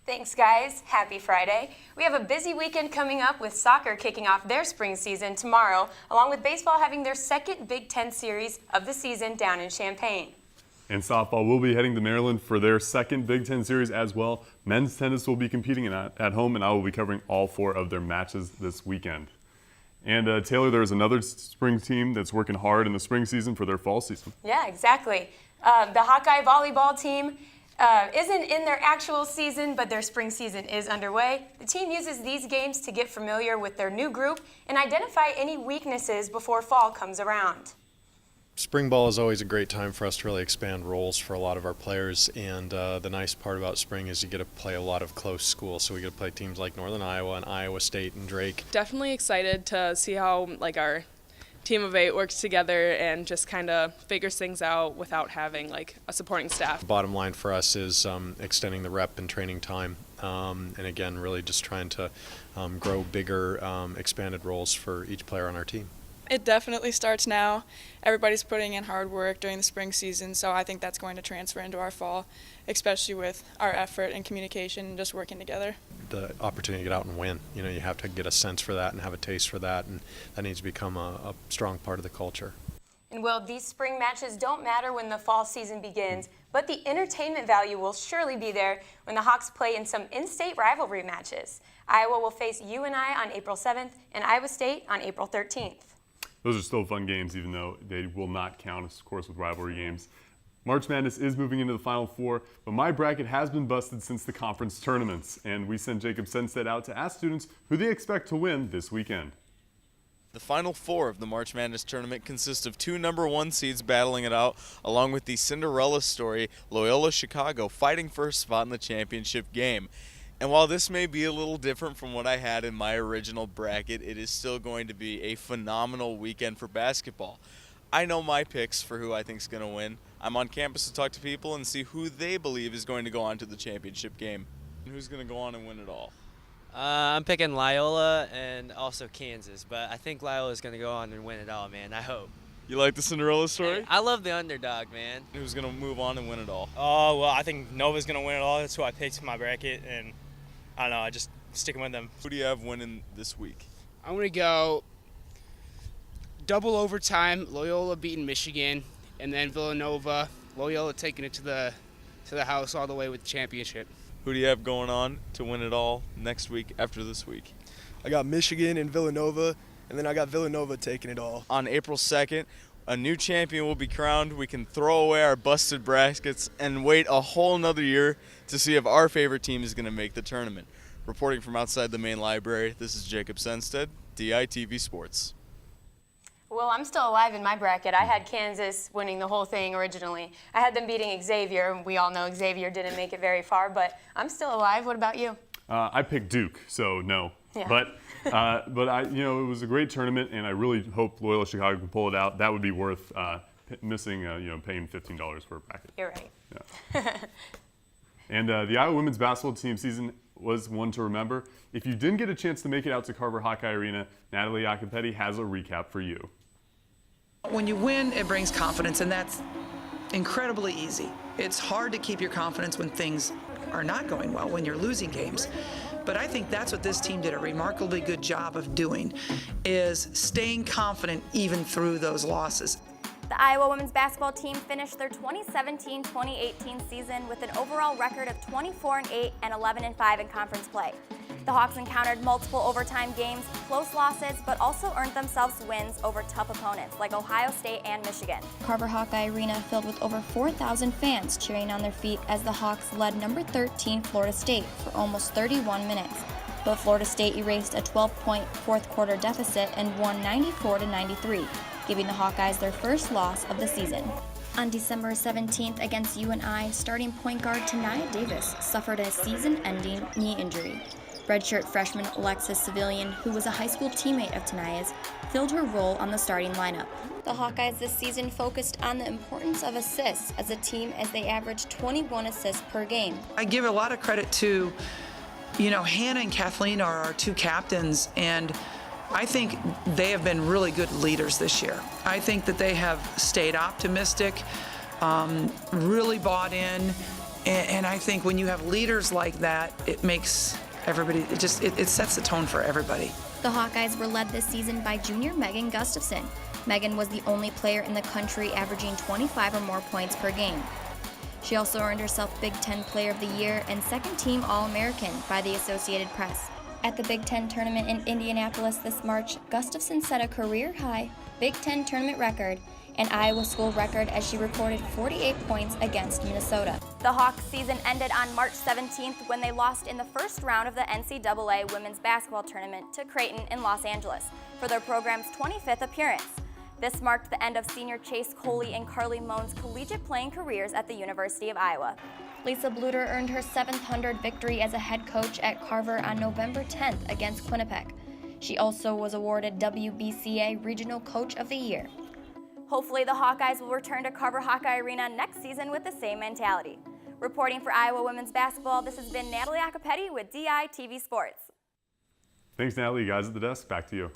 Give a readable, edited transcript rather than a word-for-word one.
Thanks, guys. Happy Friday. We have a busy weekend coming up with soccer kicking off their spring season tomorrow, along with baseball having their second Big Ten series of the season down in Champaign. And softball will be heading to Maryland for their second Big Ten series as well. Men's tennis will be competing at home, and I will be covering all 4 of their matches this weekend. And Taylor, there's another spring team that's working hard in the spring season for their fall season. Yeah, exactly. The Hawkeye volleyball team isn't in their actual season, but their spring season is underway. The team uses these games to get familiar with their new group and identify any weaknesses before fall comes around. Spring ball is always a great time for us to really expand roles for a lot of our players, and the nice part about spring is you get to play a lot of close schools. So we get to play teams like Northern Iowa and Iowa State and Drake. Definitely excited to see how our team of 8 works together and just kind of figures things out without having a supporting staff. Bottom line for us is extending the rep and training time, and again really just trying to grow bigger expanded roles for each player on our team. It definitely starts now. Everybody's putting in hard work during the spring season, so I think that's going to transfer into our fall, especially with our effort and communication and just working together. The opportunity to get out and win, you have to get a sense for that and have a taste for that, and that needs to become a strong part of the culture. And Will, these spring matches don't matter when the fall season begins, but the entertainment value will surely be there when the Hawks play in some in-state rivalry matches. Iowa will face UNI on April 7th and Iowa State on April 13th. Those are still fun games, even though they will not count, of course, with rivalry games. March Madness is moving into the Final Four, but my bracket has been busted since the conference tournaments, and we sent Jacob Senstead out to ask students who they expect to win this weekend. The Final Four of the March Madness tournament consists of 2 number 1 seeds battling it out, along with the Cinderella story, Loyola Chicago, fighting for a spot in the championship game. And while this may be a little different from what I had in my original bracket, it is still going to be a phenomenal weekend for basketball. I know my picks for who I think is going to win. I'm on campus to talk to people and see who they believe is going to go on to the championship game. And who's going to go on and win it all? I'm picking Loyola and also Kansas, but I think Loyola is going to go on and win it all, man. I hope. You like the Cinderella story? I love the underdog, man. Who's going to move on and win it all? Oh, well, I think Nova's going to win it all. That's who I picked in my bracket, and I don't know, I just sticking with them. Who do you have winning this week? I'm going to go double overtime, Loyola beating Michigan, and then Villanova, Loyola taking it to the house all the way with the championship. Who do you have going on to win it all next week after this week? I got Michigan and Villanova, and then I got Villanova taking it all. On April 2nd, a new champion will be crowned. We can throw away our busted brackets and wait a whole nother year to see if our favorite team is going to make the tournament. Reporting from outside the main library, this is Jacob Senstead, DITV Sports. Well, I'm still alive in my bracket. I had Kansas winning the whole thing originally. I had them beating Xavier, and we all know Xavier didn't make it very far, but I'm still alive. What about you? I picked Duke, so no. Yeah. But it was a great tournament, and I really hope Loyola Chicago can pull it out. That would be worth missing, paying $15 for a bracket. You're right. Yeah. And the Iowa women's basketball team season was one to remember. If you didn't get a chance to make it out to Carver Hawkeye Arena, Natalie Iacopetti has a recap for you. When you win, it brings confidence, and that's incredibly easy. It's hard to keep your confidence when things are not going well, when you're losing games. But I think that's what this team did a remarkably good job of doing, is staying confident even through those losses. The Iowa women's basketball team finished their 2017-2018 season with an overall record of 24-8 and 11-5 in conference play. The Hawks encountered multiple overtime games, close losses, but also earned themselves wins over tough opponents like Ohio State and Michigan. Carver Hawkeye Arena filled with over 4,000 fans cheering on their feet as the Hawks led number 13 Florida State for almost 31 minutes. But Florida State erased a 12-point fourth quarter deficit and won 94-93, giving the Hawkeyes their first loss of the season. On December 17th against UNI, starting point guard Tania Davis suffered a season-ending knee injury. Redshirt freshman Alexis Civilian, who was a high school teammate of Tania's, filled her role on the starting lineup. The Hawkeyes this season focused on the importance of assists as a team as they averaged 21 assists per game. I give a lot of credit to, Hannah and Kathleen are our 2 captains, and I think they have been really good leaders this year. I think that they have stayed optimistic, really bought in, And I think when you have leaders like that, it makes everybody, it sets the tone for everybody. The Hawkeyes were led this season by junior Megan Gustafson. Megan was the only player in the country averaging 25 or more points per game. She also earned herself Big Ten Player of the Year and Second Team All-American by the Associated Press. At the Big Ten tournament in Indianapolis this March, Gustafson set a career-high Big Ten tournament record and Iowa school record as she recorded 48 points against Minnesota. The Hawks season ended on March 17th when they lost in the first round of the NCAA women's basketball tournament to Creighton in Los Angeles for their program's 25th appearance. This marked the end of senior Chase Coley and Carly Moan's collegiate playing careers at the University of Iowa. Lisa Bluter earned her 700th victory as a head coach at Carver on November 10th against Quinnipiac. She also was awarded WBCA Regional Coach of the Year. Hopefully the Hawkeyes will return to Carver Hawkeye Arena next season with the same mentality. Reporting for Iowa women's basketball, this has been Natalie Accapetti with DITV Sports. Thanks, Natalie. Guys at the desk, back to you.